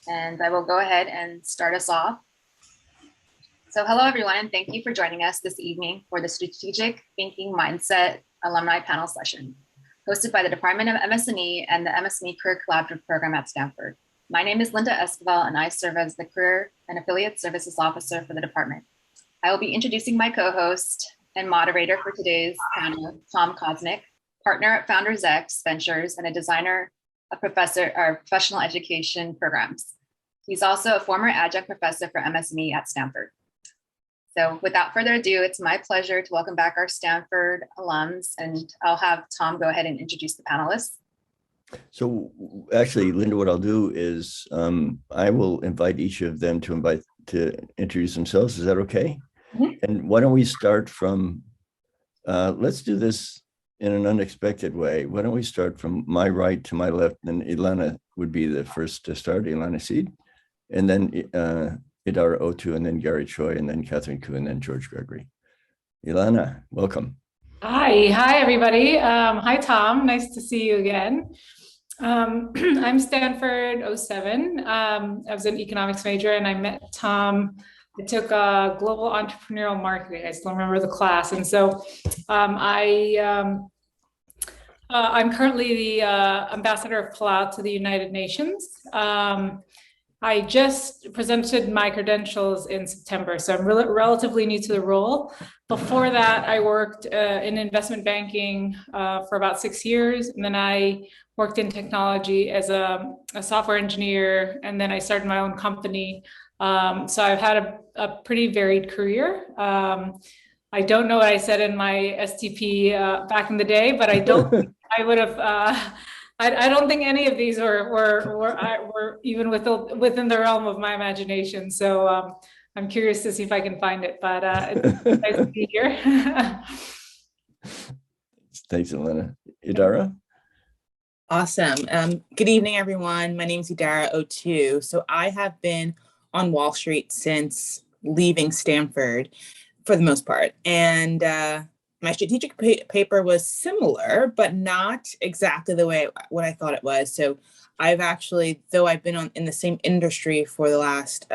and I will go ahead and start us off. So hello, everyone, and thank you for joining us this evening for the Strategic Thinking Mindset Alumni Panel session, hosted by the Department of MS&E and the MS&E Career Collaborative Program at Stanford. My name is Linda Esquivel, and I serve as the Career and Affiliate Services Officer for the department. I will be introducing my co-host and moderator for today's panel, Tom Kosnick, partner at Founders X Ventures and a designer of professional education programs. He's also a former adjunct professor for MS&E at Stanford. So without further ado, it's my pleasure to welcome back our Stanford alums, and I'll have Tom go ahead and introduce the panelists. So actually, Linda, what I'll do is I will invite each of them to introduce themselves. Is that okay? Mm-hmm. And why don't we start from, let's do this in an unexpected way. Why don't we start from my right to my left, and Ilana would be the first to start, Ilana Seed, and then Idara O2, and then Garry Choy, and then Catherine Koo, and then George Gregory. Ilana, welcome. Hi, everybody. Hi, Tom. Nice to see you again. I'm Stanford 07. I was an economics major, and I met Tom. I took global entrepreneurial marketing. I still remember the class, and so I'm currently the ambassador of Palau to the United Nations. I just presented my credentials in September, so I'm relatively new to the role. Before that, I worked in investment banking for about 6 years, and then I worked in technology as a software engineer, and then I started my own company. So I've had a pretty varied career. I don't know what I said in my STP back in the day, but I don't think I would have. I don't think any of these were even within the realm of my imagination. So I'm curious to see if I can find it. But it's nice to be here. Thanks, Elena. Idara? Awesome. Good evening, everyone. My name is Idara O2. So I have been on Wall Street since leaving Stanford for the most part. And my strategic paper was similar, but not exactly the way what I thought it was. So I've actually, though I've been in the same industry for the last,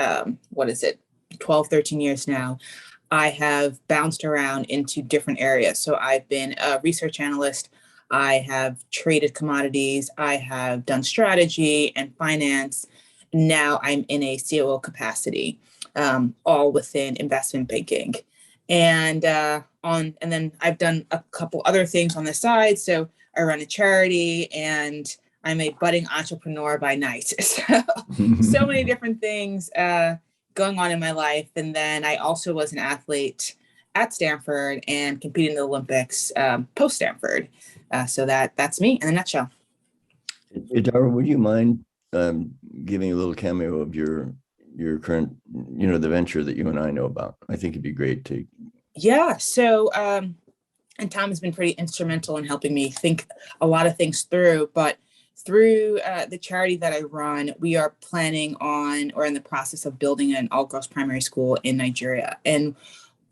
12, 13 years now, I have bounced around into different areas. So I've been a research analyst. I have traded commodities. I have done strategy and finance. Now I'm in a COO capacity, all within investment banking. And then I've done a couple other things on the side. So I run a charity, and I'm a budding entrepreneur by night. So many different things going on in my life. And then I also was an athlete at Stanford and competed in the Olympics post Stanford. So that's me in a nutshell. Idara, would you mind giving a little cameo of your current, the venture that you and I know about? I think it'd be great to. Yeah. So, and Tom has been pretty instrumental in helping me think a lot of things through, but through the charity that I run, we are planning on, or in the process of building an all-girls primary school in Nigeria. And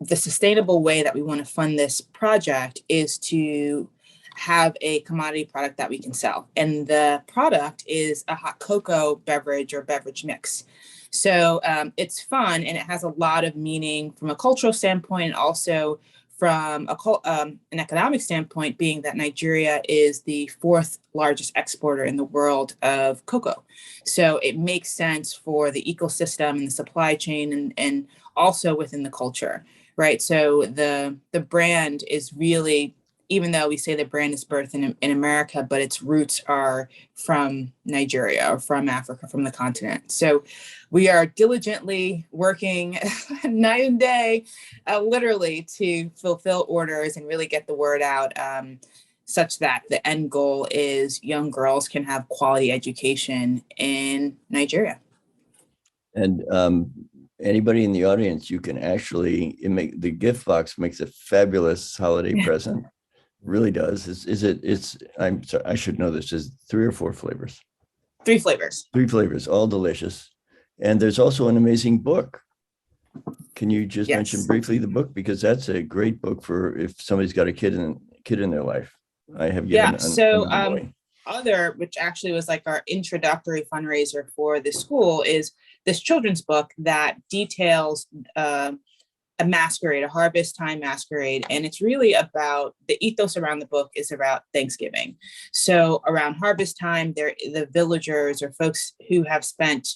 the sustainable way that we want to fund this project is to have a commodity product that we can sell. And the product is a hot cocoa beverage or beverage mix. So it's fun, and it has a lot of meaning from a cultural standpoint, and also from an economic standpoint, being that Nigeria is the 4th largest exporter in the world of cocoa. So it makes sense for the ecosystem and the supply chain, and also within the culture, right? So the brand is really, even though we say the brand is birthed in America, but its roots are from Nigeria or from Africa, from the continent. So we are diligently working night and day, literally, to fulfill orders and really get the word out, such that the end goal is young girls can have quality education in Nigeria. And anybody in the audience, you can actually, the gift box makes a fabulous holiday present. Really does. I'm sorry, I should know this. Is 3 or 4 flavors? 3 flavors. 3 flavors, all delicious. And there's also an amazing book. Can you just mention briefly the book? Because that's a great book for if somebody's got a kid in their life. I have given boy. other, which actually was like our introductory fundraiser for the school, is this children's book that details a masquerade, a harvest time masquerade. And it's really about, the ethos around the book is about Thanksgiving. So around harvest time, the villagers or folks who have spent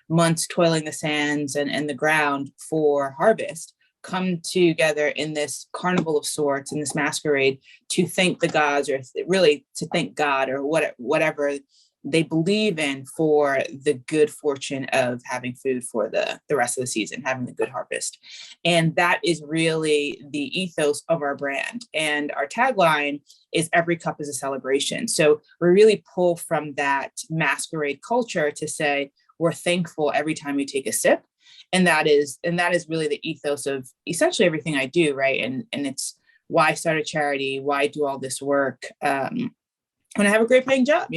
months toiling the sands and the ground for harvest come together in this carnival of sorts, in this masquerade, to thank the gods, or really to thank God, or whatever they believe in, for the good fortune of having food for the rest of the season, having a good harvest. And that is really the ethos of our brand. And our tagline is "Every cup is a celebration." So we really pull from that masquerade culture to say we're thankful every time we take a sip. And that is really the ethos of essentially everything I do, right? And it's why I start a charity, why I do all this work. When I have a great paying job,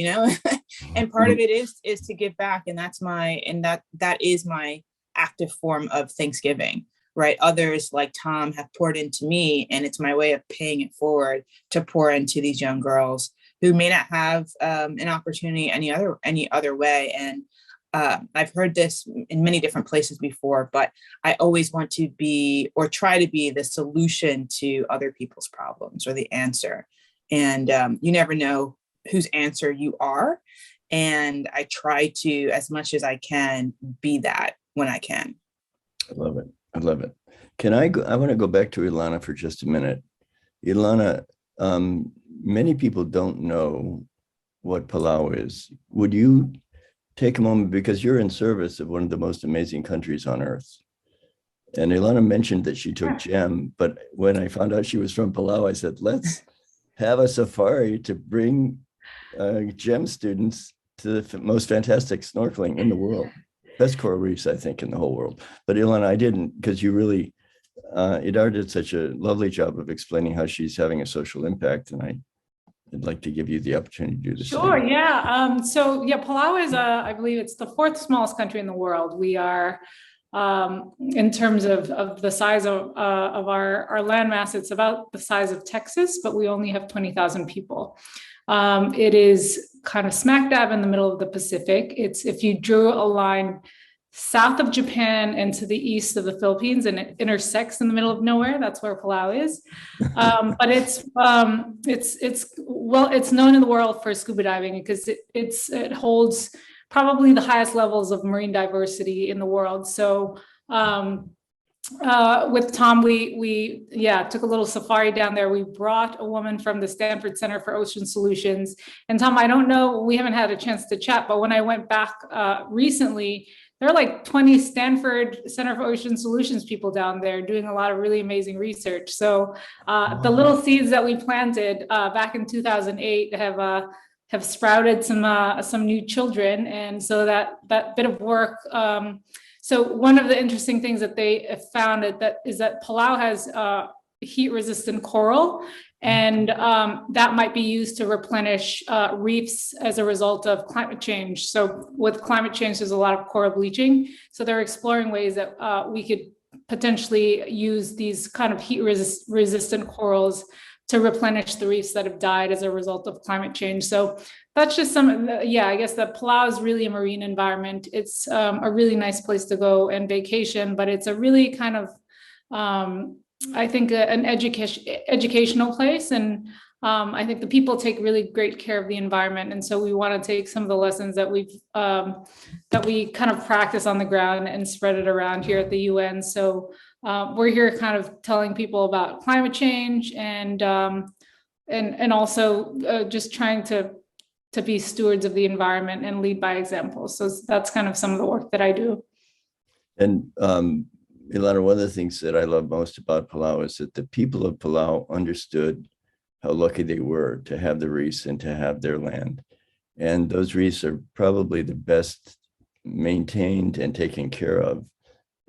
and part of it is to give back. And that is my active form of Thanksgiving, right? Others like Tom have poured into me, and it's my way of paying it forward to pour into these young girls who may not have an opportunity any other way. And I've heard this in many different places before, but I always want to be, or try to be, the solution to other people's problems, or the answer. And you never know whose answer you are. And I try to, as much as I can, be that when I can. I love it. I love it. I want to go back to Ilana for just a minute. Ilana, many people don't know what Palau is. Would you take a moment, because you're in service of one of the most amazing countries on earth? And Ilana mentioned that she took Chem, but when I found out she was from Palau, I said, let's have a safari to bring Chem students to the most fantastic snorkeling in the world. Best coral reefs, I think, in the whole world. But Ilana, I didn't, because you really, Idara did such a lovely job of explaining how she's having a social impact, and I'd like to give you the opportunity to do the Sure, same. yeah. Palau is, I believe it's the fourth smallest country in the world. We are, in terms of the size of our landmass, it's about the size of Texas, but we only have 20,000 people. It is kind of smack dab in the middle of the Pacific. It's, if you drew a line south of Japan and to the east of the Philippines, and it intersects in the middle of nowhere, that's where Palau is. But it's known in the world for scuba diving, because it holds probably the highest levels of marine diversity in the world. So with Tom, we took a little safari down there. We brought a woman from the Stanford Center for Ocean Solutions. And Tom, I don't know, we haven't had a chance to chat, but when I went back recently, there are like 20 Stanford Center for Ocean Solutions people down there doing a lot of really amazing research. So the little seeds that we planted back in 2008 have sprouted some new children. And so that bit of work. So one of the interesting things that they have found is that Palau has heat-resistant coral, and that might be used to replenish reefs as a result of climate change. So with climate change, there's a lot of coral bleaching. So they're exploring ways that we could potentially use these kind of heat-resistant corals to replenish the reefs that have died as a result of climate change. So that's just I guess that Palau is really a marine environment. It's a really nice place to go and vacation, but it's a really kind of, I think, an educational place. And I think the people take really great care of the environment. And so we want to take some of the lessons that we kind of practice on the ground and spread it around here at the UN. So we're here kind of telling people about climate change and also just trying to be stewards of the environment and lead by example. So that's kind of some of the work that I do. And Ilana, one of the things that I love most about Palau is that the people of Palau understood how lucky they were to have the reefs and to have their land. And those reefs are probably the best maintained and taken care of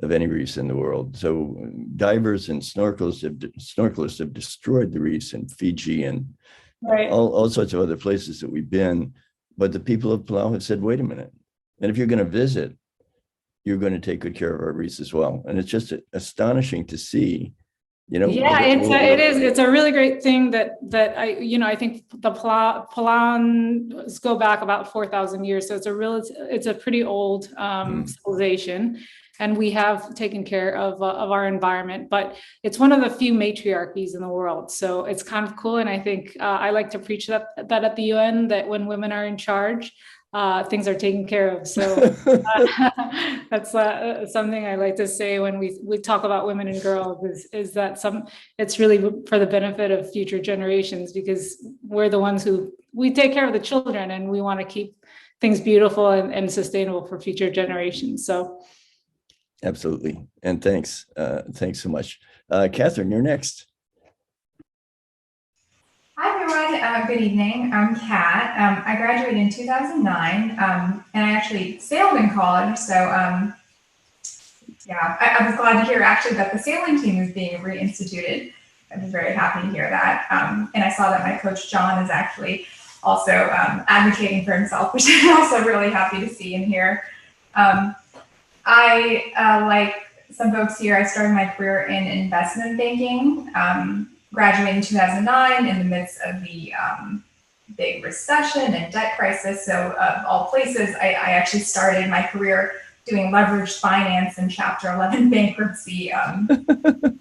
any reefs in the world. So divers and snorkelers have destroyed the reefs in Fiji and all sorts of other places that we've been. But the people of Palau have said, wait a minute. And if you're going to visit, you're going to take good care of our reefs as well. And it's just astonishing to see Yeah, it's a really great thing that I think the Plans go back about 4,000 years. So it's a pretty old civilization, and we have taken care of our environment, but it's one of the few matriarchies in the world. So it's kind of cool. And I think I like to preach that at the UN, that when women are in charge, things are taken care of. So that's something I like to say when we talk about women and girls is that it's really for the benefit of future generations, because we're the ones we take care of the children, and we want to keep things beautiful and sustainable for future generations. So. Absolutely. And thanks so much. Catherine, you're next. Hi, everyone. Good evening. I'm Kat. I graduated in 2009, and I actually sailed in college. So, yeah, I was glad to hear actually that the sailing team is being reinstituted. I was very happy to hear that. And I saw that my coach, John, is actually also advocating for himself, which I'm also really happy to see and hear. Like some folks here, I started my career in investment banking. Graduated in 2009 in the midst of the big recession and debt crisis. So of all places, I actually started my career doing leveraged finance and Chapter 11 bankruptcy,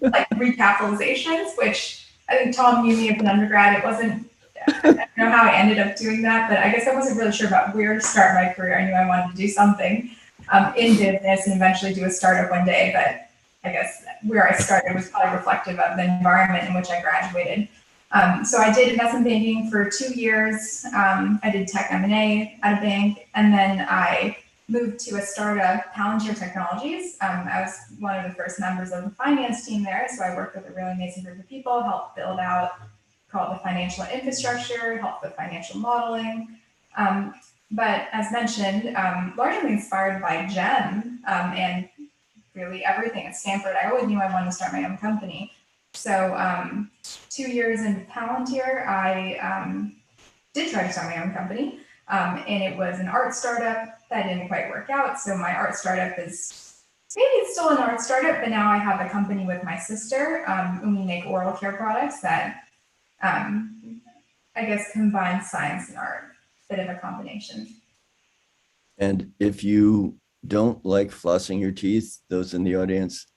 like recapitalizations, which I think Tom knew me as an undergrad. I don't know how I ended up doing that, but I guess I wasn't really sure about where to start my career. I knew I wanted to do something in business and eventually do a startup one day, but I guess where I started was probably reflective of the environment in which I graduated. So I did investment banking for 2 years. I did tech M&A at a bank, and then I moved to a startup, Palantir Technologies. I was one of the first members of the finance team there, so I worked with a really amazing group of people, helped build out, called the financial infrastructure, helped with financial modeling. But as mentioned, largely inspired by Chem and really everything at Stanford, I always knew I wanted to start my own company. So 2 years into Palantir, I did try to start my own company. And it was an art startup that didn't quite work out. So my art startup is, maybe it's still an art startup, but now I have a company with my sister, and we make oral care products that I guess combine science and art, bit of a combination. And if you don't like flossing your teeth, those in the audience,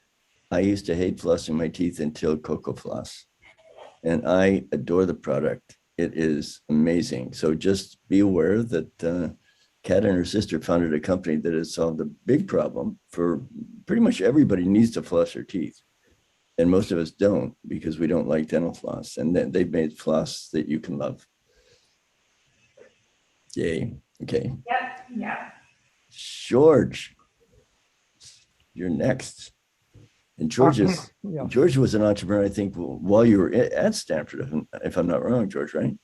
I used to hate flossing my teeth until Cocoa Floss, and I adore the product. It is amazing. So just be aware that Kat and her sister founded a company that has solved a big problem for pretty much everybody needs to floss their teeth. And most of us don't, because we don't like dental floss. And then they've made floss that you can love. Yay. Okay. Yep. Yeah. George, you're next. And George was an entrepreneur, I think, while you were at Stanford, if I'm not wrong, George, right?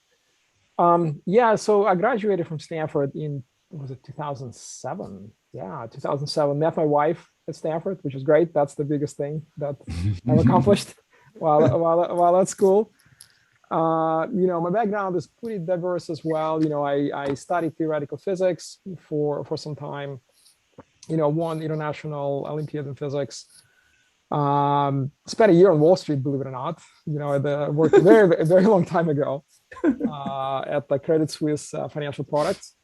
Yeah, so I graduated from Stanford in, was it 2007? Yeah, 2007. Met my wife at Stanford, which is great. That's the biggest thing that I've accomplished while at school. My background is pretty diverse as well. I studied theoretical physics for some time. Won international Olympiad in physics. Spent a year on Wall Street, believe it or not. I worked a very, very long time ago at the Credit Suisse financial products.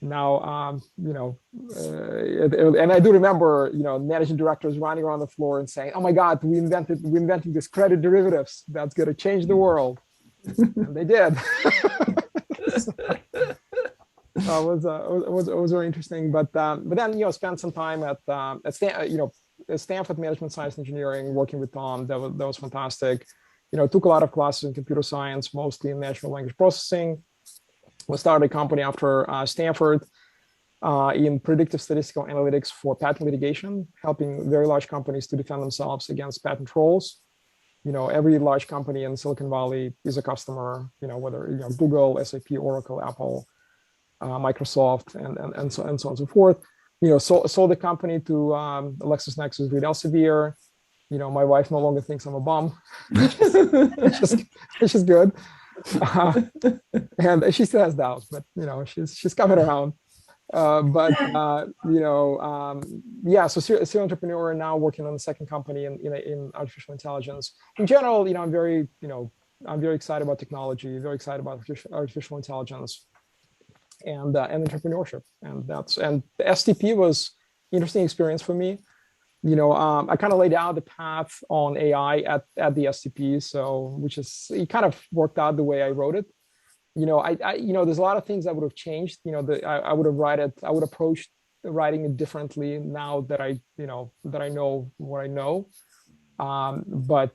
Now, and I do remember, managing directors running around the floor and saying, "Oh my God, we invented this credit derivatives that's going to change the world." And they did. It was very interesting. But then spent some time at Stanford Management Science Engineering, working with Tom. That was fantastic. Took a lot of classes in computer science, mostly in natural language processing. We started a company after Stanford in predictive statistical analytics for patent litigation, helping very large companies to defend themselves against patent trolls. Every large company in Silicon Valley is a customer, whether Google, SAP, Oracle, Apple, Microsoft, and so on and so forth. Sold the company to LexisNexis with Elsevier. My wife no longer thinks I'm a bum, which is good. And she still has doubts, but she's coming around. Yeah, so serial entrepreneur, now working on the second company in artificial intelligence. In general, I'm very excited about technology, very excited about artificial intelligence and entrepreneurship. And the STP was interesting experience for me. I kind of laid out the path on AI at the STP, so it kind of worked out the way I wrote it. There's a lot of things that would have changed. I would approach writing it differently now that I know what I know. But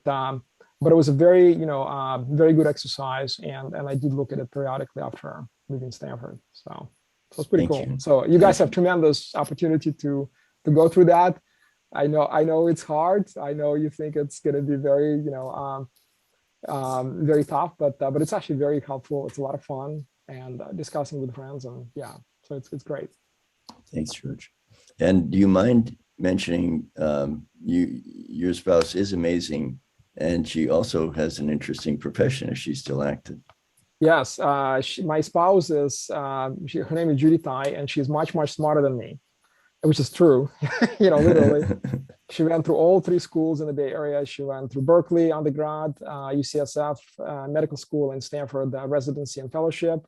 it was a very, very good exercise, and I did look at it periodically after leaving Stanford. So it was pretty cool. So you guys have tremendous opportunity to go through that. I know it's hard. I know you think it's going to be very, very tough, but it's actually very helpful. It's a lot of fun, and discussing with friends, and yeah, so it's great. Thanks, George. And do you mind mentioning your spouse is amazing, and she also has an interesting profession if she's still active? Yes, my spouse is her name is Judy Thai, and she's much smarter than me, which is true. Literally. She went through all 3 schools in the Bay Area. She went through Berkeley undergrad, UCSF medical school, and Stanford residency and fellowship.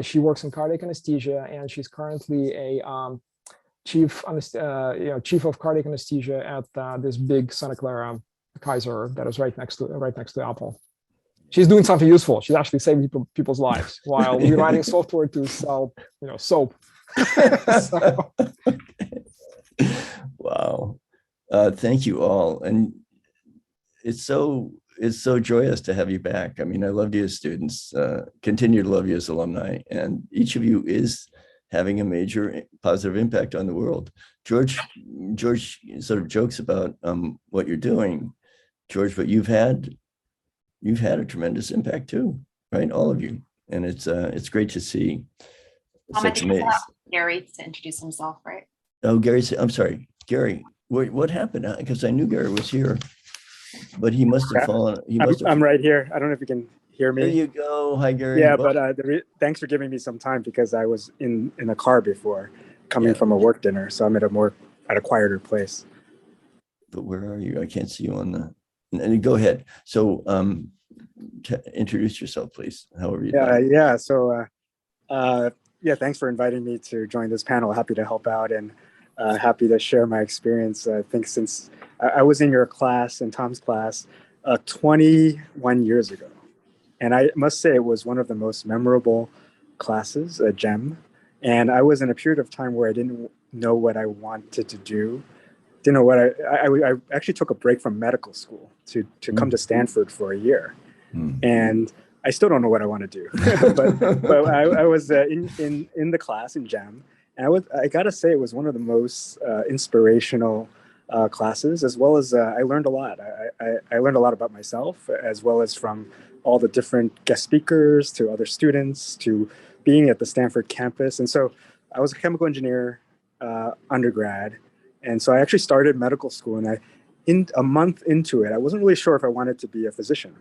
She works in cardiac anesthesia, and she's currently a chief of cardiac anesthesia at this big Santa Clara Kaiser that is right next to Apple. She's doing something useful. She's actually saving people's lives while we're writing software to sell, soap. So. Wow. Thank you all. And it's so joyous to have you back. I mean, I loved you as students, continue to love you as alumni, and each of you is having a major positive impact on the world. George sort of jokes about what you're doing, George, but you've had a tremendous impact too, right? All of you. And it's great to see. Such amazing. Garry to introduce himself, right? Oh, Garry, I'm sorry, Garry. What happened? Because I knew Garry was here, but he must have fallen. I'm right here. I don't know if you can hear me. There you go. Hi, Garry. Yeah, but thanks for giving me some time, because I was in a car before coming from a work dinner, so I'm at a quieter place. But where are you? I can't see you on the. And go ahead. So, introduce yourself, please. However you. Yeah. So, thanks for inviting me to join this panel. Happy to help out, and happy to share my experience. I think since I was in your class, in Tom's class, 21 years ago. And I must say it was one of the most memorable classes at Chem. And I was in a period of time where I didn't know what I wanted to do. Didn't know what I actually took a break from medical school to come to Stanford for a year. And I still don't know what I want to do. but I was in the class in Chem. And I got to say, it was one of the most inspirational classes, as well as I learned a lot. I learned a lot about myself, as well as from all the different guest speakers, to other students, to being at the Stanford campus. And so I was a chemical engineer undergrad. And so I actually started medical school, and in a month into it, I wasn't really sure if I wanted to be a physician.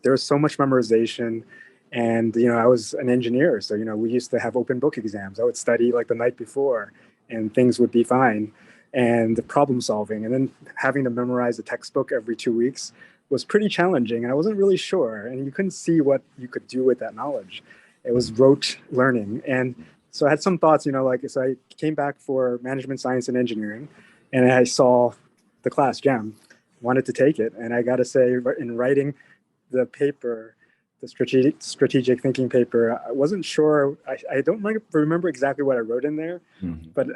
There was so much memorization. And, I was an engineer. So, we used to have open book exams. I would study like the night before, and things would be fine. And the problem solving, and then having to memorize a textbook every 2 weeks was pretty challenging. And I wasn't really sure. And you couldn't see what you could do with that knowledge. It was rote learning. And so I had some thoughts, so I came back for management science and engineering, and I saw the class Chem, wanted to take it. And I got to say, in writing the paper, the strategic thinking paper, I wasn't sure. I don't remember exactly what I wrote in there, but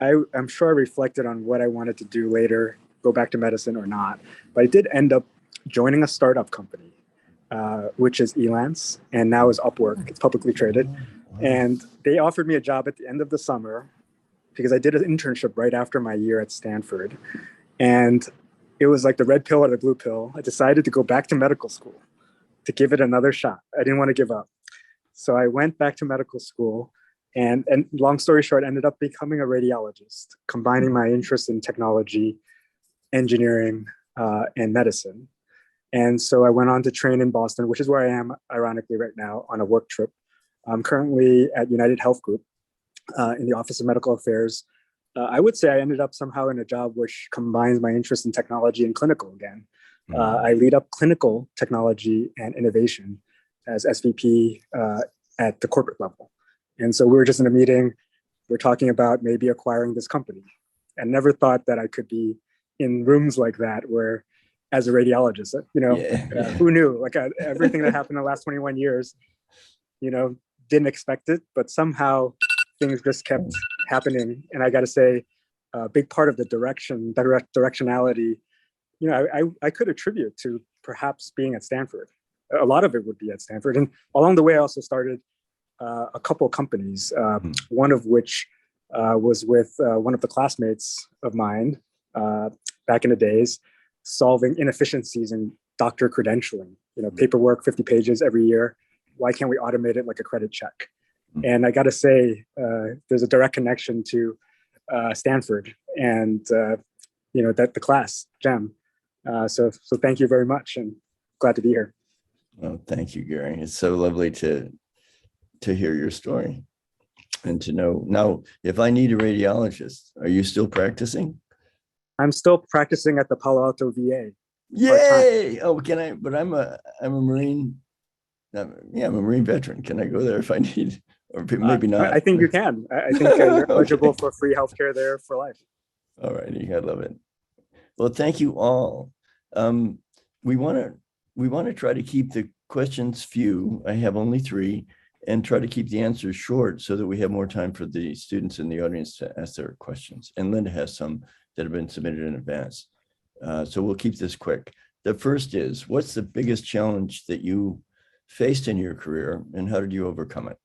I'm sure I reflected on what I wanted to do later, go back to medicine or not. But I did end up joining a startup company, which is Elance, and now is Upwork. It's publicly traded. And they offered me a job at the end of the summer, because I did an internship right after my year at Stanford. And it was like the red pill or the blue pill. I decided to go back to medical school, to give it another shot. I didn't want to give up. So I went back to medical school, and long story short, ended up becoming a radiologist, combining my interest in technology, engineering, and medicine. And so I went on to train in Boston, which is where I am, ironically, right now on a work trip. I'm currently at United Health Group, in the Office of Medical Affairs. I would say I ended up somehow in a job which combines my interest in technology and clinical again. I lead up clinical technology and innovation as SVP at the corporate level. And so we were just in a meeting, we're talking about maybe acquiring this company, and never thought that I could be in rooms like that where, as a radiologist, who knew? Like everything that happened in the last 21 years, didn't expect it, but somehow things just kept happening. And I got to say, a big part of the directionality, I could attribute to perhaps being at Stanford. A lot of it would be at Stanford. And along the way, I also started a couple of companies, one of which was with one of the classmates of mine back in the days, solving inefficiencies in doctor credentialing, paperwork, 50 pages every year. Why can't we automate it like a credit check? And I got to say, there's a direct connection to Stanford and, that the class, Chem. So thank you very much, and glad to be here. Well, thank you, Garry. It's so lovely to hear your story and to know. Now, if I need a radiologist, are you still practicing? I'm still practicing at the Palo Alto VA. Yay! Oh, can I? But I'm a Marine. I'm a Marine veteran. Can I go there if I need? Or maybe not. I think you can. I think you're eligible for free healthcare there for life. All righty, I love it. Well, thank you all. We want to try to keep the questions few. I have only 3, and try to keep the answers short so that we have more time for the students in the audience to ask their questions. And Linda has some that have been submitted in advance. So we'll keep this quick. The first is, what's the biggest challenge that you faced in your career, and how did you overcome it?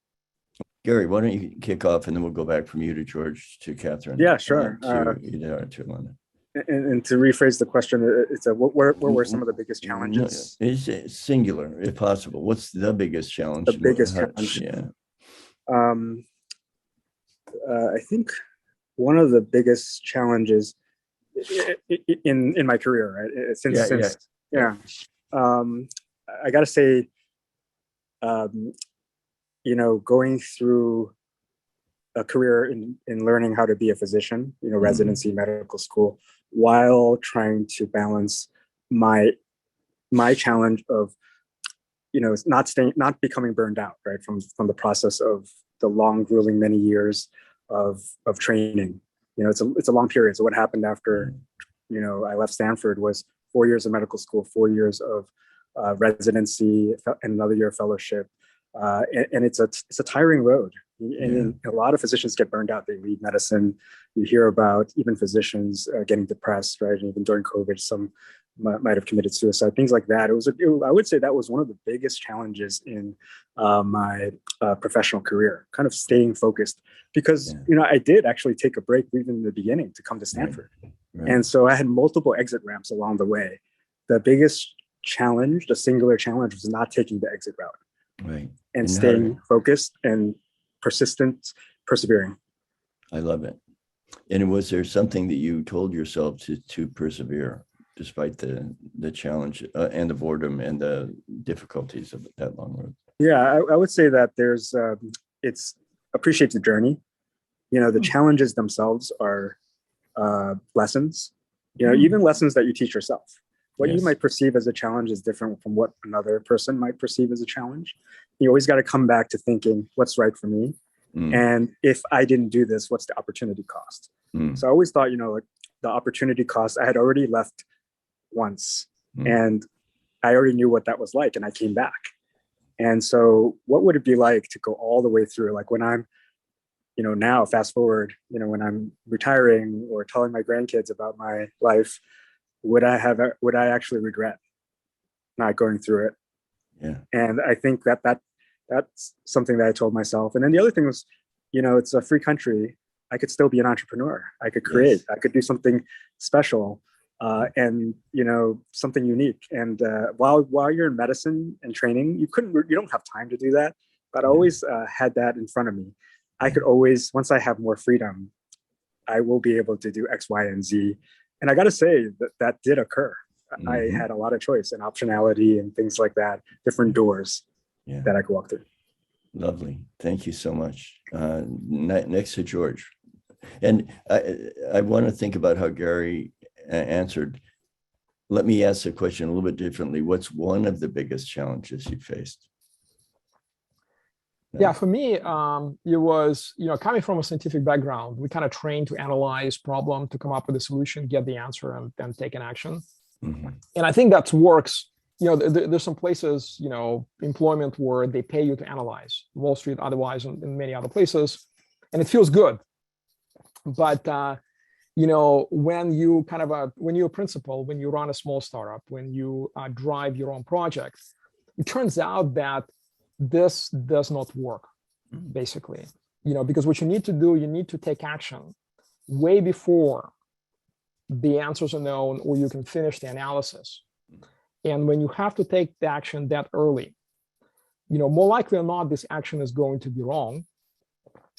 Garry, why don't you kick off, and then we'll go back from you to George, to Catherine. Yeah, sure. To Idara, to Linda. And to rephrase the question, it's what were some of the biggest challenges? It's singular, if possible. What's the biggest challenge? The biggest challenge. Yeah. I think one of the biggest challenges in my career, right? Since I got to say, going through a career in learning how to be a physician, residency, medical school, while trying to balance my challenge of, not becoming burned out, right, from the process of the long, grueling many years of training. It's a long period. So what happened after, I left Stanford was 4 years of medical school, 4 years of residency, and another year of fellowship. And it's a tiring road. And a lot of physicians get burned out. They leave medicine. You hear about even physicians getting depressed, right? And even during COVID, some might have committed suicide, things like that. I would say that was one of the biggest challenges in my professional career, kind of staying focused, because, I did actually take a break even in the beginning to come to Stanford. Right. And so I had multiple exit ramps along the way. The biggest challenge, the singular challenge, was not taking the exit route. Right. And staying focused and persistent, persevering. I love it. And was there something that you told yourself to persevere despite the challenge and the boredom and the difficulties of that long road? Yeah, I would say that there's it's appreciate the journey. The challenges themselves are lessons. Even lessons that you teach yourself. What you might perceive as a challenge is different from what another person might perceive as a challenge. You always got to come back to thinking, what's right for me? And if I didn't do this, what's the opportunity cost? So I always thought, like the opportunity cost, I had already left once and I already knew what that was like, and I came back. And so what would it be like to go all the way through? Like when I'm, now fast forward, when I'm retiring or telling my grandkids about my life, would I actually regret not going through it? Yeah. And I think that's something that I told myself. And then the other thing was, it's a free country. I could still be an entrepreneur. I could create. Yes. I could do something special, and something unique. And while you're in medicine and training, you don't have time to do that. But I always had that in front of me. I could always, once I have more freedom, I will be able to do X, Y, and Z. And I got to say that did occur. I had a lot of choice and optionality and things like that, different doors that I could walk through. Lovely. Thank you so much. Next to George. And I want to think about how Garry answered. Let me ask the question a little bit differently. What's one of the biggest challenges you faced? Yeah, for me, it was, coming from a scientific background, we kind of trained to analyze problem, to come up with a solution, get the answer, and take an action. Mm-hmm. And I think that works. There's some places, employment where they pay you to analyze, Wall Street, otherwise, and many other places, and it feels good. But when you're a principal, when you run a small startup, when you drive your own project, it turns out that this does not work, basically, because what you need to do, you need to take action way before the answers are known or you can finish the analysis. And when you have to take the action that early, more likely or not, this action is going to be wrong.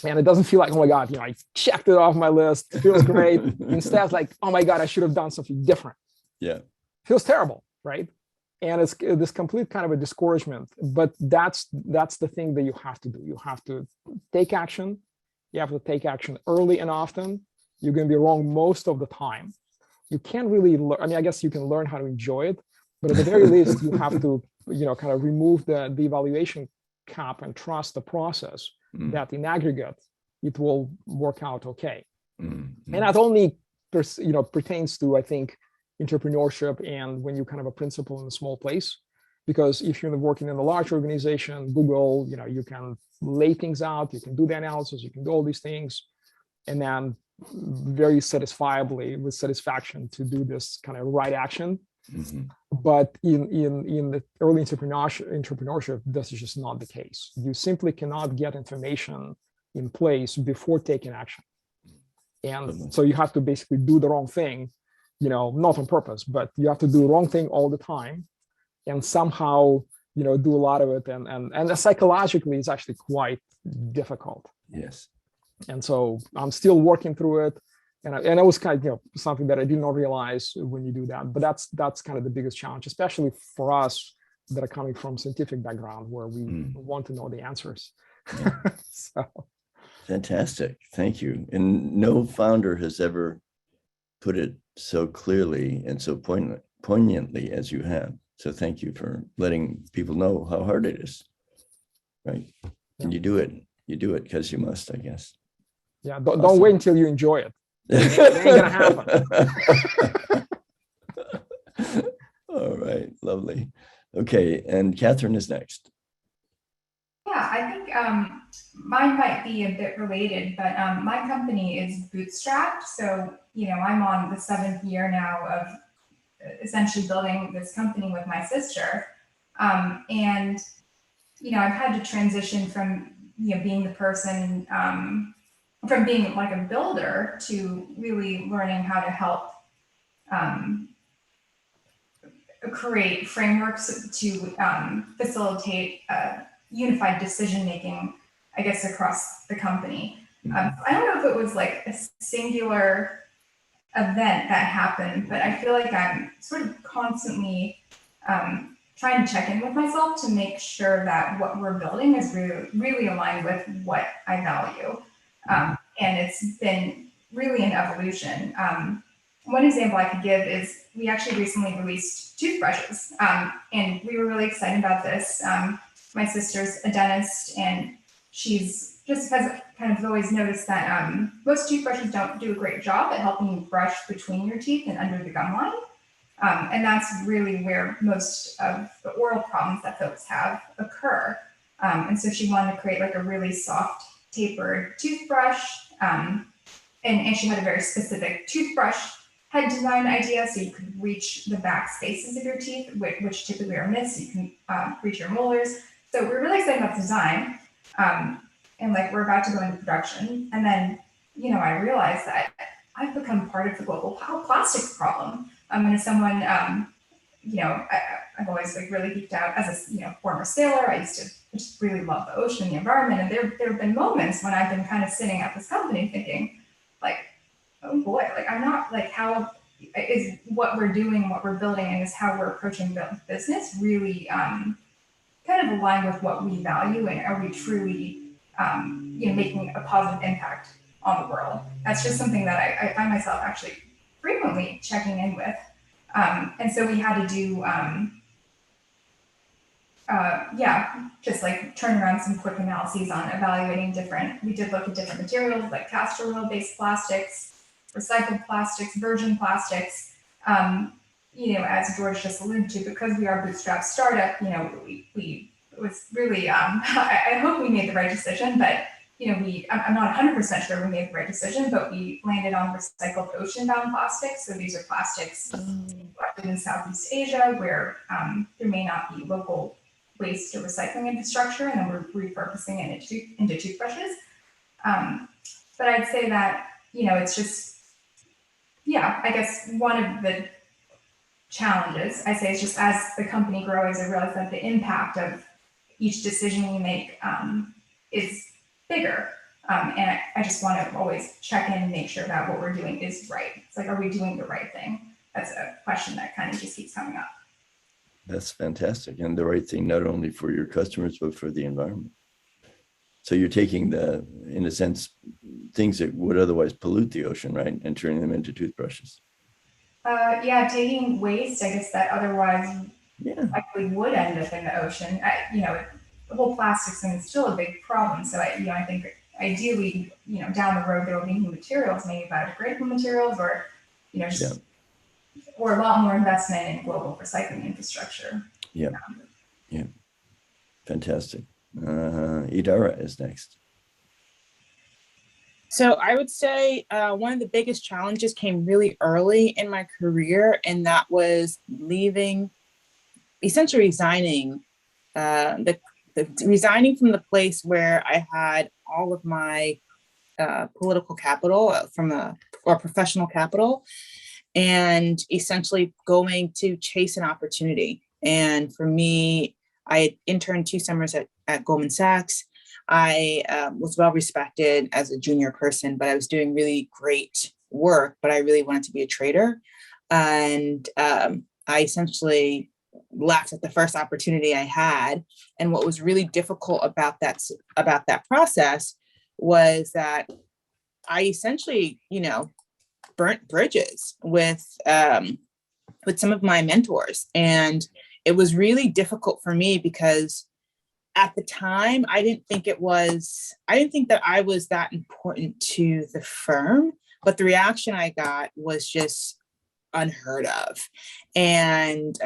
And it doesn't feel like, oh my God, I checked it off my list. It feels great. Instead, it's like, oh my God, I should have done something different. Yeah. Feels terrible, right? And it's this complete kind of a discouragement. But that's the thing that you have to do. You have to take action. You have to take action early and often. You're going to be wrong most of the time. You can't really learn. I mean, I guess you can learn how to enjoy it. But at the very least, you have to, kind of remove the evaluation cap and trust the process that in aggregate, it will work out okay. And that only, pertains to, I think, entrepreneurship and when you're kind of a principal in a small place. Because if you're working in a large organization, Google, you can lay things out, you can do the analysis, you can do all these things, and then very satisfiably, with satisfaction, to do this kind of right action. Mm-hmm. But in the early entrepreneurship, this is just not the case. You simply cannot get information in place before taking action. And so you have to basically do the wrong thing, not on purpose, but you have to do the wrong thing all the time and somehow, do a lot of it. And psychologically, it's actually quite difficult. Yes. And so I'm still working through it. And it was kind of, something that I did not realize when you do that. But that's kind of the biggest challenge, especially for us that are coming from scientific background where we want to know the answers. Yeah. So. Fantastic. Thank you. And no founder has ever put it so clearly and so poignantly as you have. So thank you for letting people know how hard it is. Right. And you do it because you must, I guess. Yeah. Don't wait until you enjoy it. It ain't gonna happen. All right, lovely. Okay, and Catherine is next. Yeah, I think mine might be a bit related, but my company is bootstrapped. So, I'm on the 7th year now of essentially building this company with my sister. And, I've had to transition from, being the person from being like a builder to really learning how to help create frameworks to facilitate unified decision-making, I guess, across the company. I don't know if it was like a singular event that happened, but I feel like I'm sort of constantly trying to check in with myself to make sure that what we're building is really aligned with what I value. And it's been really an evolution. One example I could give is we actually recently released toothbrushes, and we were really excited about this. My sister's a dentist, and she's just kind of always noticed that most toothbrushes don't do a great job at helping you brush between your teeth and under the gum line. And that's really where most of the oral problems that folks have occur. And so she wanted to create like a really soft tapered toothbrush. And she had a very specific toothbrush head design idea, so you could reach the back spaces of your teeth, which typically are missed. So you can reach your molars. So we're really excited about the design. And like we're about to go into production. And then, I realized that I've become part of the global plastics problem. And as someone, I've always like really geeked out as a former sailor. I used to just really love the ocean, the environment. And there have been moments when I've been kind of sitting at this company thinking, like, oh boy, like I'm not like, how is what we're doing, what we're building, and is how we're approaching the business really kind kind of align with what we value, and are we truly, making a positive impact on the world? That's just something that I find myself actually frequently checking in with. And so we had to do, just like turn around some quick analyses on evaluating we did look at different materials like castor oil based plastics, recycled plastics, virgin plastics. As George just alluded to, because we are a bootstrap startup, we it was really, I hope we made the right decision, but I'm not 100% sure we made the right decision, but we landed on recycled ocean-bound plastics. So these are plastics collected in Southeast Asia where there may not be local waste or recycling infrastructure, and then we're repurposing it into toothbrushes. But I'd say that, it's just, I guess one of the challenges I say is just as the company grows, I realize that the impact of each decision we make is bigger. And I just want to always check in and make sure that what we're doing is right. It's like, are we doing the right thing? That's a question that kind of just keeps coming up. That's fantastic. And the right thing, not only for your customers, but for the environment. So you're taking in a sense, things that would otherwise pollute the ocean, right? And turning them into toothbrushes. Taking waste, I guess, that otherwise likely would end up in the ocean. The whole plastics thing is still a big problem. So I think ideally, down the road there will be new materials, maybe biodegradable materials, or or a lot more investment in global recycling infrastructure. Yeah. Fantastic. Idara is next. So I would say one of the biggest challenges came really early in my career, and that was essentially resigning, resigning from the place where I had all of my political capital or professional capital, and essentially going to chase an opportunity. And for me, I had interned 2 summers at Goldman Sachs. I was well respected as a junior person, but I was doing really great work, but I really wanted to be a trader. And I essentially left at the first opportunity I had. And what was really difficult about that process was that I essentially, burnt bridges with some of my mentors. And it was really difficult for me because at the time, I didn't think that I was that important to the firm, but the reaction I got was just unheard of. And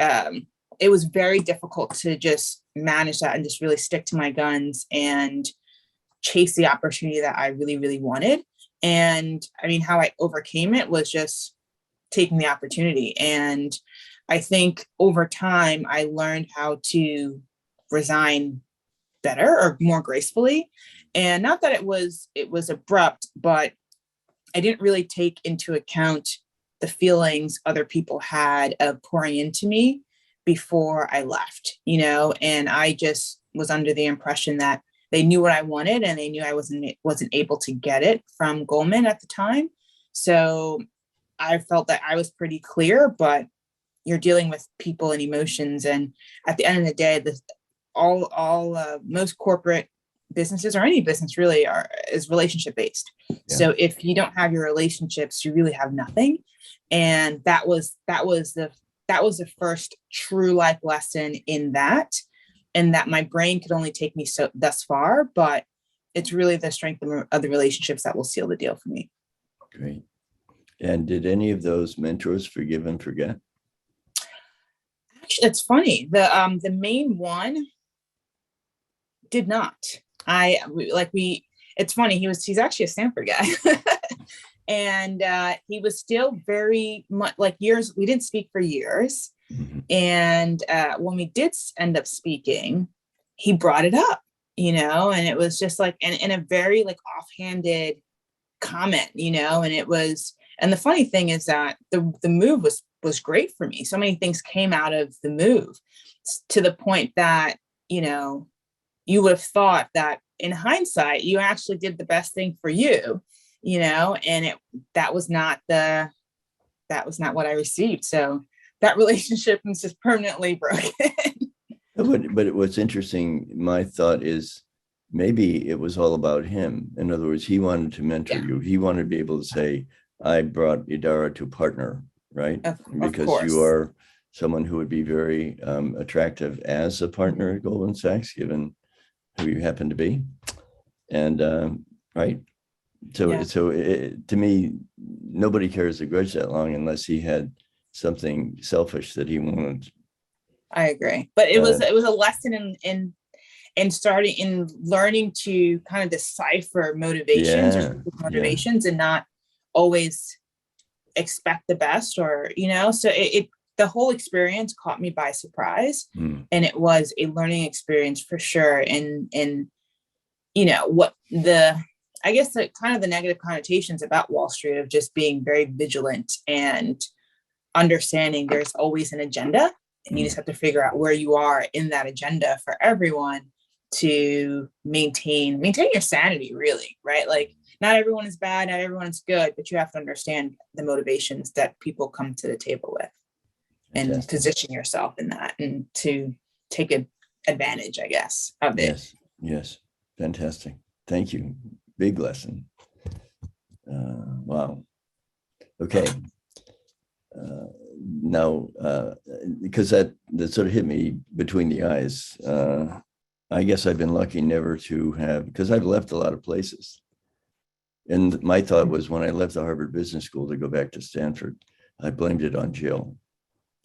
it was very difficult to just manage that and just really stick to my guns and chase the opportunity that I really, really wanted. And how I overcame it was just taking the opportunity. And I think over time, I learned how to resign better or more gracefully. And not that it was abrupt, but I didn't really take into account the feelings other people had of pouring into me before I left, and I just was under the impression that they knew what I wanted and they knew I wasn't able to get it from Goldman at the time. So I felt that I was pretty clear, but you're dealing with people and emotions. And at the end of the day, most corporate businesses, or any business really, is relationship based. Yeah. So if you don't have your relationships, you really have nothing. And that was the first true life lesson in that, and that my brain could only take me thus far, but it's really the strength of the relationships that will seal the deal for me. Great. And did any of those mentors forgive and forget? Actually, it's funny. The main one did not. It's funny. He's actually a Stanford guy. And he was still very much years. We didn't speak for years. Mm-hmm. And when we did end up speaking, he brought it up, and it was just in a very offhanded comment, and the funny thing is that the move was great for me. So many things came out of the move, to the point that, you would have thought that in hindsight, you actually did the best thing for you, and that was not what I received. So that relationship was just permanently broken. but what's interesting, my thought is maybe it was all about him. In other words, he wanted to mentor you. He wanted to be able to say, I brought Idara to partner, right? Because you are someone who would be very attractive as a partner at Goldman Sachs, given who you happen to be. And right. So to me, nobody carries a grudge that long unless he had something selfish that he wanted. I agree, but it was a lesson in starting in learning to kind of decipher motivations and not always expect the best, or so the whole experience caught me by surprise, and it was a learning experience for sure. And what I guess the kind of the negative connotations about Wall Street of just being very vigilant and understanding there's always an agenda, and you just have to figure out where you are in that agenda for everyone to maintain your sanity, really, right? Like, not everyone is bad, not everyone is good, but you have to understand the motivations that people come to the table with and position yourself in that and to take advantage, I guess, of it. Yes. Fantastic. Thank you. Big lesson. Wow. Okay. Now, because that sort of hit me between the eyes. I guess I've been lucky never to have, because I've left a lot of places. And my thought was, when I left the Harvard Business School to go back to Stanford, I blamed it on Jill.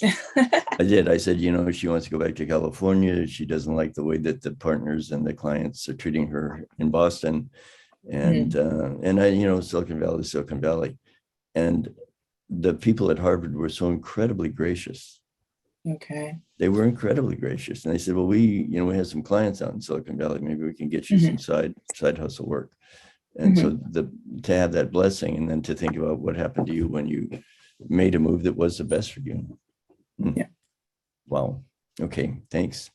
I did. I said, she wants to go back to California. She doesn't like the way that the partners and the clients are treating her in Boston. And I, Silicon Valley. And the people at Harvard were so incredibly gracious. Okay. They were incredibly gracious. And they said, well, we have some clients out in Silicon Valley. Maybe we can get you some side hustle work. And so to have that blessing, and then to think about what happened to you when you made a move that was the best for you. Yeah. Wow. Okay. Thanks.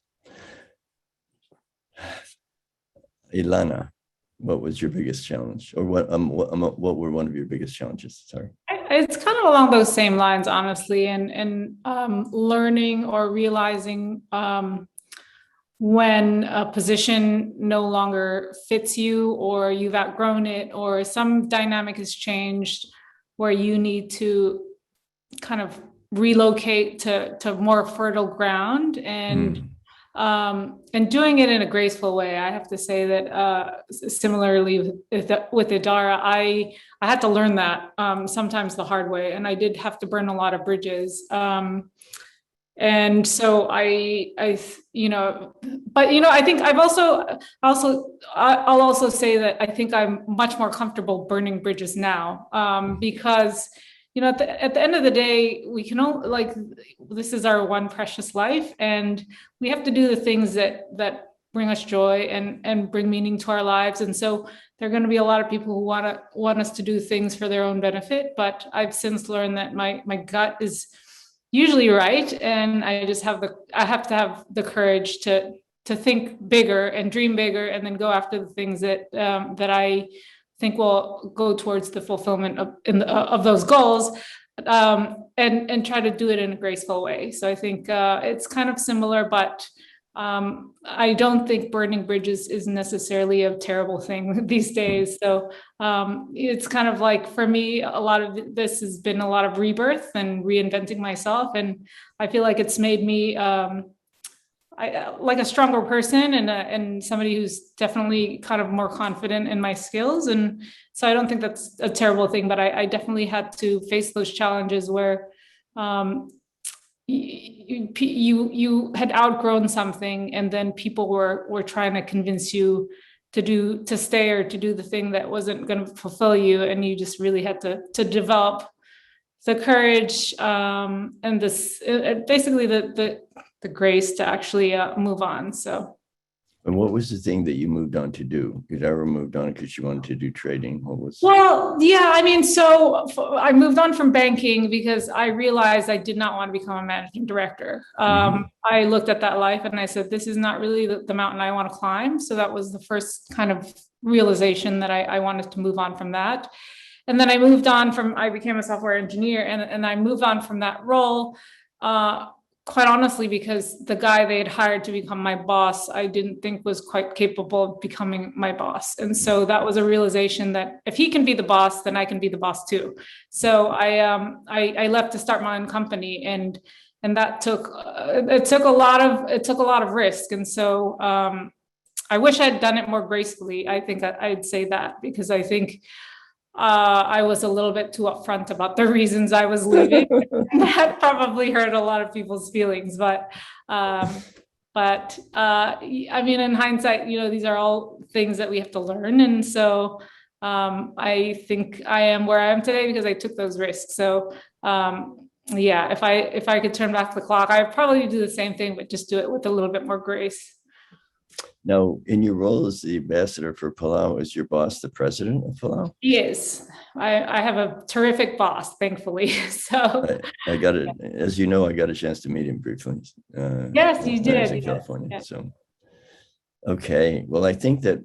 Ilana, what was your biggest challenge, or what were one of your biggest challenges? Sorry. It's kind of along those same lines, honestly, and learning or realizing when a position no longer fits you, or you've outgrown it, or some dynamic has changed where you need to kind of relocate to more fertile ground, and doing it in a graceful way. I have to say that similarly with Idara, I had to learn that sometimes the hard way, and I did have to burn a lot of bridges. And so I think I'll also say that I think I'm much more comfortable burning bridges now, because at the end of the day, we can only, this is our one precious life, and we have to do the things that bring us joy and bring meaning to our lives. And so there are going to be a lot of people who want us to do things for their own benefit, but I've since learned that my gut is usually right, and I have to have the courage to think bigger and dream bigger, and then go after the things that I think will go towards the fulfillment of those goals, and try to do it in a graceful way. So I think it's kind of similar, but I don't think burning bridges is necessarily a terrible thing these days. So it's kind of like, for me, a lot of this has been a lot of rebirth and reinventing myself, and I feel like it's made me like a stronger person, and somebody who's definitely kind of more confident in my skills. And so I don't think that's a terrible thing, but I definitely had to face those challenges where you had outgrown something, and then people were trying to convince you to stay or to do the thing that wasn't going to fulfill you, and you just really had to develop the courage and this basically the grace to actually move on. So. And what was the thing that you moved on to do? You ever moved on because you wanted to do trading? What was? Well, yeah, I mean, so I moved on from banking because I realized I did not want to become a managing director. I looked at that life and I said, this is not really the mountain I want to climb. So that was the first kind of realization that I wanted to move on from that. And then I became a software engineer, and I moved on from that role quite honestly, because the guy they had hired to become my boss, I didn't think was quite capable of becoming my boss. And so that was a realization that if he can be the boss, then I can be the boss too. So I left to start my own company, and that took a lot of risk. And so I wish I'd done it more gracefully. I think I'd say that, because I think I was a little bit too upfront about the reasons I was leaving. That probably hurt a lot of people's feelings, but I mean, in hindsight, these are all things that we have to learn. And so I think I am where I am today because I took those risks. So yeah, if I could turn back the clock, I'd probably do the same thing, but just do it with a little bit more grace. Now, in your role as the ambassador for Palau, is your boss the president of Palau? He is. I have a terrific boss, thankfully. So I got it. As you know, I got a chance to meet him briefly. Yes, you when I was did. in California. Yeah. So, okay. Well, I think that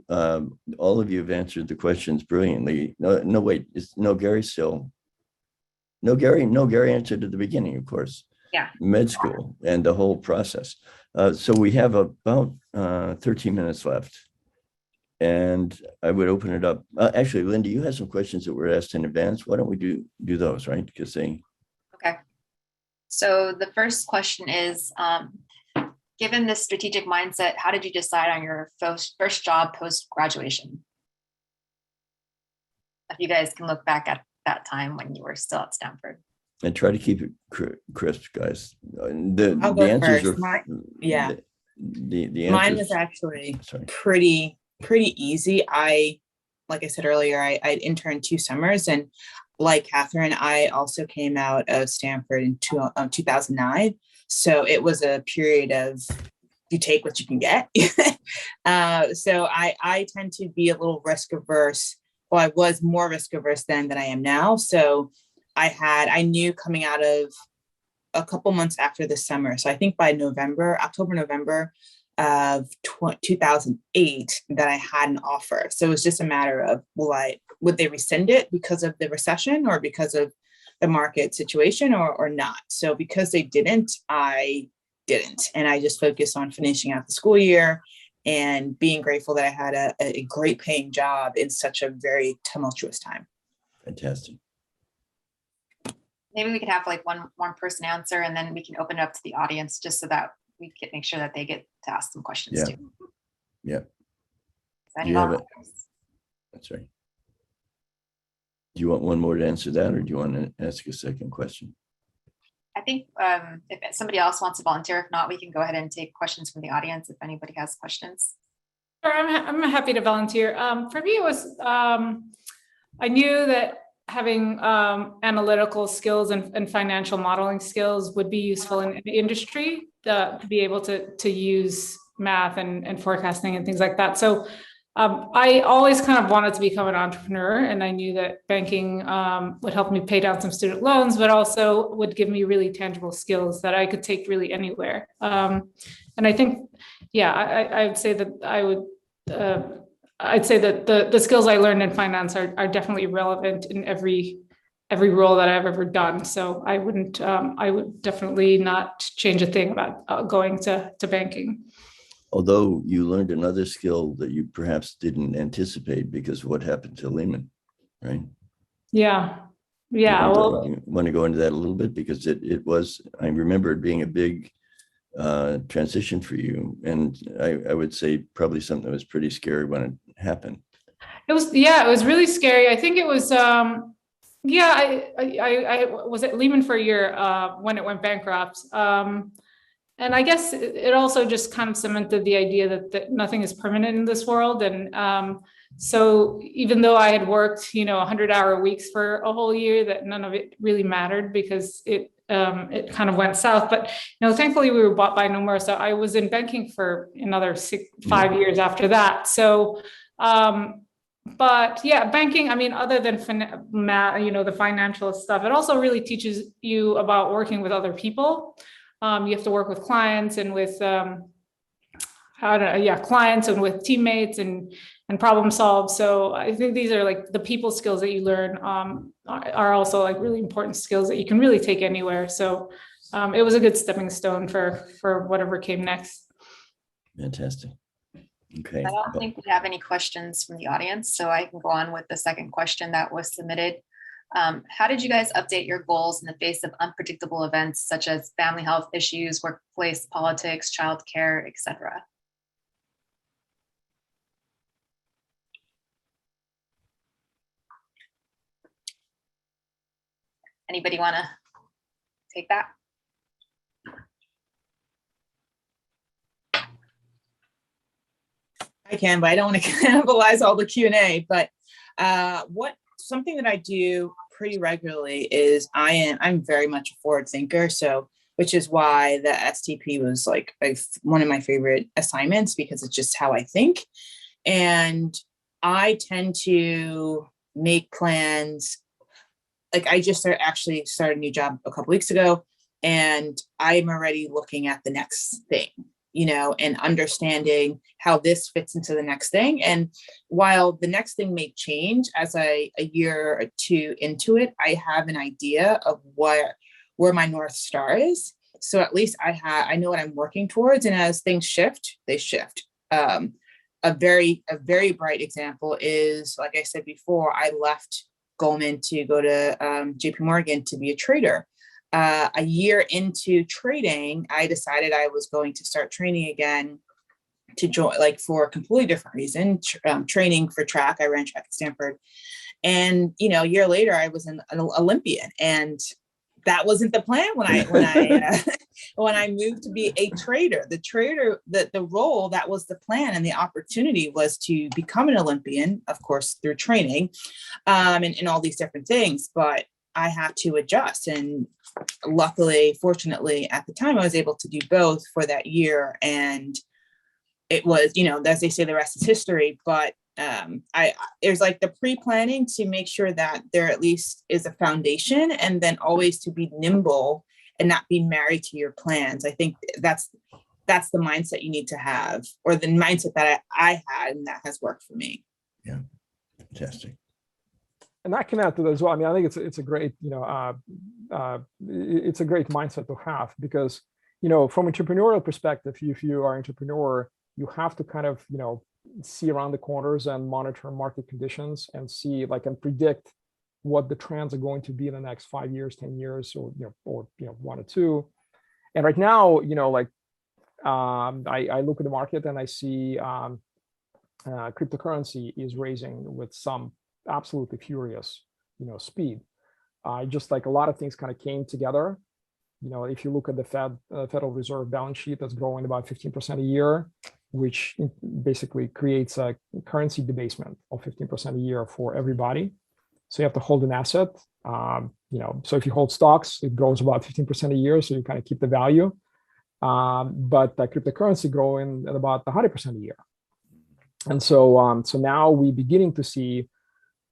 all of you have answered the questions brilliantly. No, wait. No, Garry still. No, Garry answered at the beginning, of course. Yeah. Med school and the whole process. So we have about 13 minutes left. And I would open it up. Actually, Linda, you had some questions that were asked in advance. Why don't we do those, right? Because they. Okay. So the first question is, given this strategic mindset, how did you decide on your first job post-graduation? If you guys can look back at that time when you were still at Stanford. And try to keep it crisp, guys. The answers first. are the answers. Mine was actually pretty easy. Like I said earlier, I interned 2 summers, and like Catherine, I also came out of Stanford in 2009. So it was a period of you take what you can get. So I tend to be a little risk averse. Well, I was more risk averse then than I am now. So I knew coming out of a couple months after the summer. So I think by October, November of 2008 that I had an offer. So it was just a matter of, would they rescind it because of the recession or because of the market situation or not? So because they didn't, I didn't. And I just focused on finishing out the school year and being grateful that I had a great paying job in such a very tumultuous time. Fantastic. Maybe we could have like one person answer, and then we can open it up to the audience just so that we can make sure that they get to ask some questions too. Yeah. Do you have it? That's right. Do you want one more to answer that, or do you want to ask a second question? I think if somebody else wants to volunteer, if not, we can go ahead and take questions from the audience if anybody has questions. Sure, I'm happy to volunteer. For me, it was, I knew that having analytical skills and financial modeling skills would be useful in the industry to be able to use math and forecasting and things like that. So I always kind of wanted to become an entrepreneur, and I knew that banking would help me pay down some student loans, but also would give me really tangible skills that I could take really anywhere. And I think, yeah, I would say that I'd say that the skills I learned in finance are definitely relevant in every role that I've ever done. So I would definitely not change a thing about going to banking. Although you learned another skill that you perhaps didn't anticipate because of what happened to Lehman, right? Yeah. You want to go into that a little bit, because it was, I remember it being a big transition for you, and I would say probably something that was pretty scary when it happened. It was really scary. I think it was I was at Lehman for a year when it went bankrupt. And I guess it also just kind of cemented the idea that nothing is permanent in this world. And so even though I had worked, 100-hour weeks for a whole year, that none of it really mattered because it kind of went south. But thankfully we were bought by Nomura, so I was in banking for another 5 years after that. So, but yeah, banking, I mean, other than the financial stuff, it also really teaches you about working with other people. You have to work with clients and with clients and with teammates and problem solve. So I think these are like the people skills that you learn are also like really important skills that you can really take anywhere. So it was a good stepping stone for whatever came next. Fantastic. Okay. I don't think we have any questions from the audience, so I can go on with the second question that was submitted. How did you guys update your goals in the face of unpredictable events such as family health issues, workplace politics, childcare, etc.? Anybody want to take that? I can, but I don't want to cannibalize all the Q&A. But something that I do pretty regularly is I'm very much a forward thinker. So, which is why the STP was like one of my favorite assignments, because it's just how I think. And I tend to make plans. Like I just actually started a new job a couple weeks ago, and I'm already looking at the next thing, and understanding how this fits into the next thing. And while the next thing may change as a year or two into it, I have an idea of where my North Star is. So at least I know what I'm working towards. And as things shift, they shift. A very bright example is, like I said before, I left Goldman to go to JP Morgan to be a trader. A year into trading, I decided I was going to start training again to join, like for a completely different reason, training for track. I ran track at Stanford. And, a year later, I was an Olympian. And that wasn't the plan when I moved to be a trader. The role, that was the plan, and the opportunity was to become an Olympian, of course, through training, and all these different things. But I had to adjust, and luckily, fortunately, at the time, I was able to do both for that year, and it was, as they say, the rest is history. But there's like the pre-planning to make sure that there at least is a foundation, and then always to be nimble and not be married to your plans. I think that's the mindset you need to have, or the mindset that I had, and that has worked for me. Yeah, fantastic. And I can add to that as well. I mean, I think it's a great, it's a great mindset to have, because, from entrepreneurial perspective, if you are an entrepreneur, you have to kind of, see around the corners and monitor market conditions and see and predict what the trends are going to be in the next 5 years, 10 years, or 1 or 2. And right now, I look at the market and I see cryptocurrency is raising with some absolutely furious, speed. Just like a lot of things kind of came together. If you look at the Federal Reserve balance sheet, that's growing about 15% a year, which basically creates a currency debasement of 15% a year for everybody. So you have to hold an asset. So if you hold stocks, it grows about 15% a year, so you kind of keep the value. But the cryptocurrency growing at about 100% a year. And so now we're beginning to see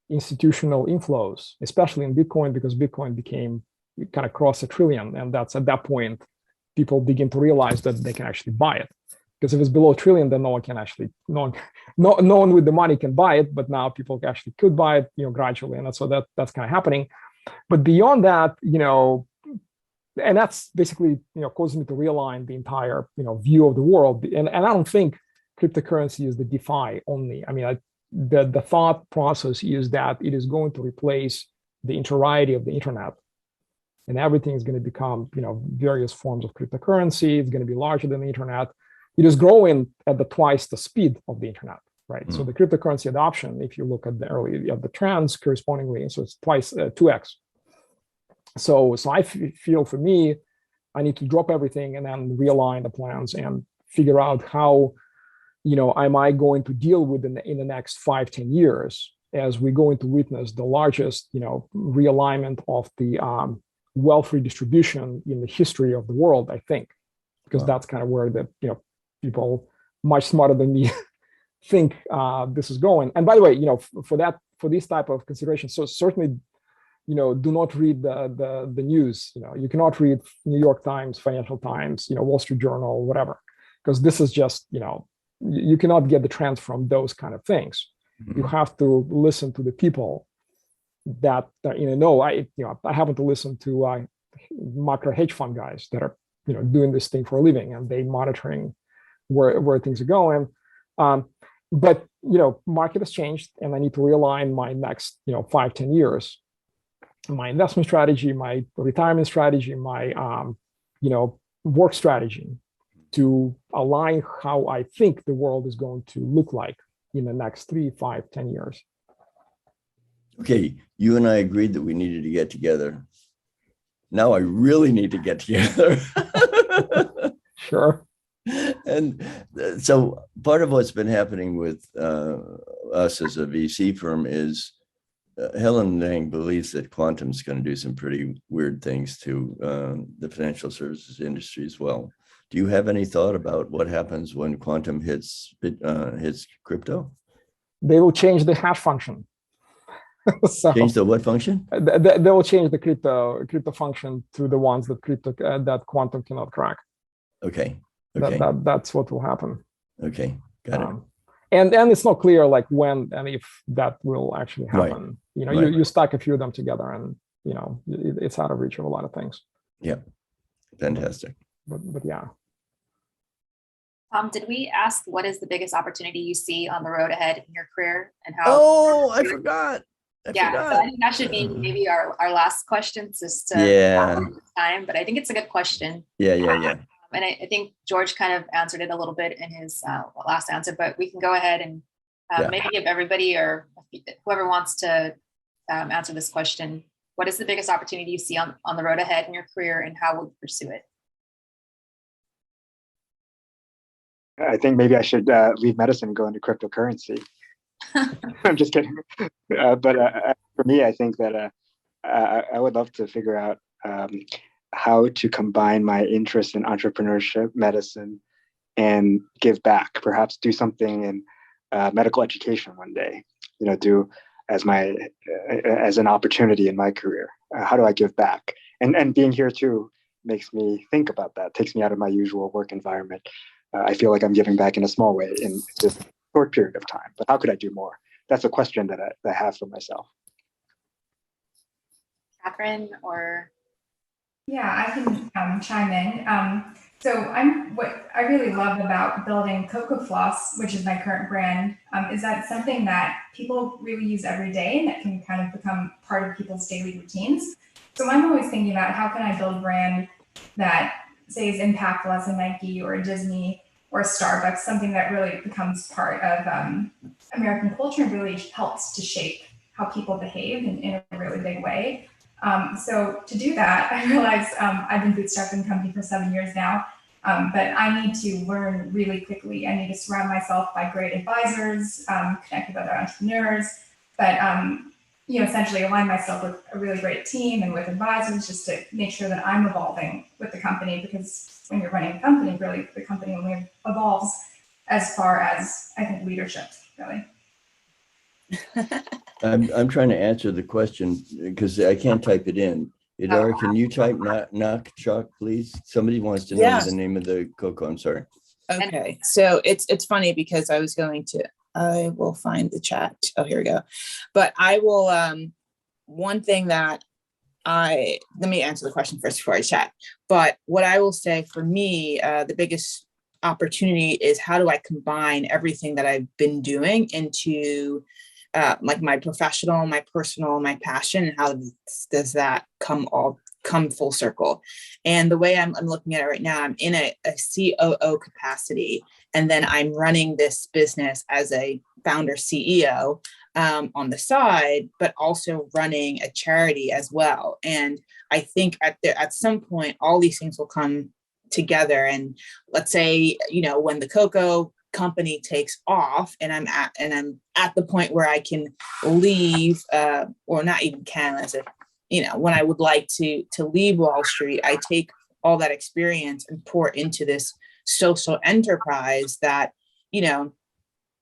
institutional inflows, especially in Bitcoin, because Bitcoin kind of crossed $1 trillion. And that's at that point, people begin to realize that they can actually buy it. Because if it's below $1 trillion, then no one with the money can buy it. But now people actually could buy it, gradually. And so that's kind of happening. But beyond that, and that's basically, causing me to realign the entire, view of the world. And I don't think cryptocurrency is the DeFi only. I mean, the thought process is that it is going to replace the entirety of the internet, and everything is going to become, various forms of cryptocurrency. It's going to be larger than the internet. It is growing at twice the speed of the internet, right? So the cryptocurrency adoption, if you look at the trends correspondingly, so it's twice, 2x. So I feel, for me, I need to drop everything and then realign the plans and figure out how, am I going to deal with in the next 5-10 years, as we're going to witness the largest, realignment of the wealth redistribution in the history of the world, I think, because that's kind of where the, people much smarter than me think this is going. And by the way, for this type of consideration, so certainly, do not read the news. You cannot read New York Times, Financial Times, Wall Street Journal, whatever, because this is just, you cannot get the trends from those kind of things. You have to listen to the people that, I happen to listen to macro hedge fund guys that are, doing this thing for a living, and they monitoring where things are going. But market has changed, and I need to realign my next 5-10 years, my investment strategy, my retirement strategy, my work strategy, to align how I think the world is going to look like in the next 3, 5, 10 years. Okay, you and I agreed that we needed to get together. Now I really need to get together. Sure. And so part of what's been happening with us as a VC firm is Helen Lang believes that quantum is going to do some pretty weird things to the financial services industry as well. Do you have any thought about what happens when quantum hits crypto? They will change the hash function. So change the what function? They will change the crypto function to the ones that that quantum cannot crack. Okay. That's what will happen. Okay, got it. And it's not clear like when and if that will actually happen. Right. You stack a few of them together, and it's out of reach of a lot of things. Yeah, fantastic. But yeah. Did we ask what is the biggest opportunity you see on the road ahead in your career, and how? Oh, I forgot. So I think that should be maybe our last question, just to time. But I think it's a good question. Yeah. And I think George kind of answered it a little bit in his last answer, but we can go ahead and maybe give everybody or whoever wants to answer this question. What is the biggest opportunity you see on the road ahead in your career, and how will you pursue it? I think maybe I should leave medicine and go into cryptocurrency. I'm just kidding. But for me, I think that I would love to figure out how to combine my interest in entrepreneurship, medicine, and give back. Perhaps do something in medical education one day. Do as an opportunity in my career. How do I give back? And being here too makes me think about that. Takes me out of my usual work environment. I feel like I'm giving back in a small way in this short period of time. But how could I do more? That's a question that I have for myself. Catherine, or? Yeah, I can chime in. So what I really love about building Cocoa Floss, which is my current brand, is that it's something that people really use every day, and that can kind of become part of people's daily routines. So I'm always thinking about how can I build a brand that, say, is impactful as a Nike or a Disney or a Starbucks, something that really becomes part of American culture and really helps to shape how people behave in a really big way. So to do that, I realized I've been bootstrapping the company for 7 years now, but I need to learn really quickly. I need to surround myself by great advisors, connect with other entrepreneurs, but essentially align myself with a really great team and with advisors, just to make sure that I'm evolving with the company, because when you're running a company, really the company only evolves as far as, I think, leadership, really. I'm trying to answer the question because I can't type it in. Idara, can you type knock chalk, please? Somebody wants to know the name of the cocoa. I'm sorry. Okay, so it's funny because I will find the chat. Oh, here we go. But I will, one thing that let me answer the question first before I chat. But what I will say for me, the biggest opportunity is how do I combine everything that I've been doing into like my professional, my personal, my passion, and how does that come full circle? And the way I'm looking at it right now, I'm in a COO capacity, and then I'm running this business as a founder CEO on the side, but also running a charity as well. And I think at some point, all these things will come together. And let's say, when the cocoa company takes off and I'm at the point where I can leave, or not even can, as if, when I would like to leave Wall Street, I take all that experience and pour into this social enterprise that,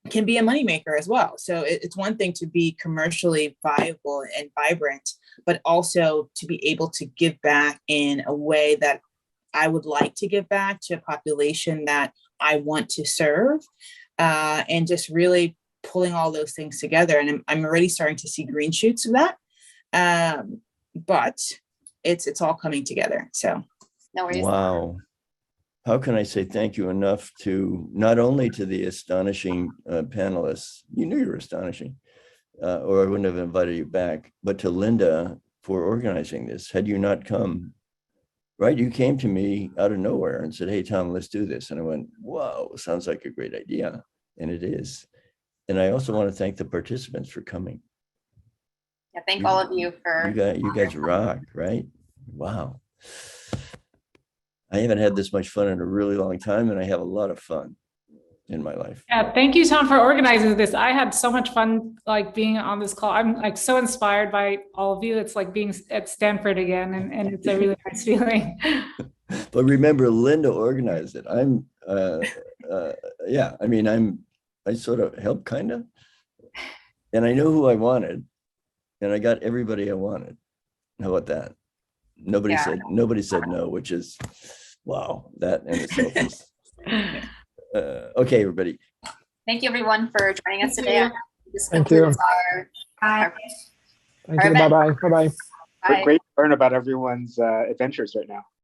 can be a moneymaker as well. So it's one thing to be commercially viable and vibrant, but also to be able to give back in a way that I would like to give back to a population that I want to serve, and just really pulling all those things together. And I'm already starting to see green shoots of that. But it's all coming together. So No worries. Wow. How can I say thank you enough to not only to the astonishing panelists, you knew you were astonishing, or I wouldn't have invited you back, but to Linda for organizing this. Had you not come, right? You came to me out of nowhere and said, hey, Tom, let's do this. And I went, whoa, sounds like a great idea. And it is. And I also want to thank the participants for coming. Yeah, thank all of you for. You guys rock, right? Wow. I haven't had this much fun in a really long time, and I have a lot of fun in my life. Yeah, thank you, Tom, for organizing this. I had so much fun like being on this call. I'm like so inspired by all of you. It's like being at Stanford again, and it's a really nice feeling. But remember, Linda organized it. Yeah, I mean, I sort of helped kind of, and I know who I wanted, and I got everybody I wanted. How about that? Nobody said no, which is, wow, that in itself is, okay, everybody. Thank you, everyone, for joining us today. This Thank you. concludes Bye. Thank you. Bye-bye. Bye-bye. Bye. Great to learn about everyone's adventures right now.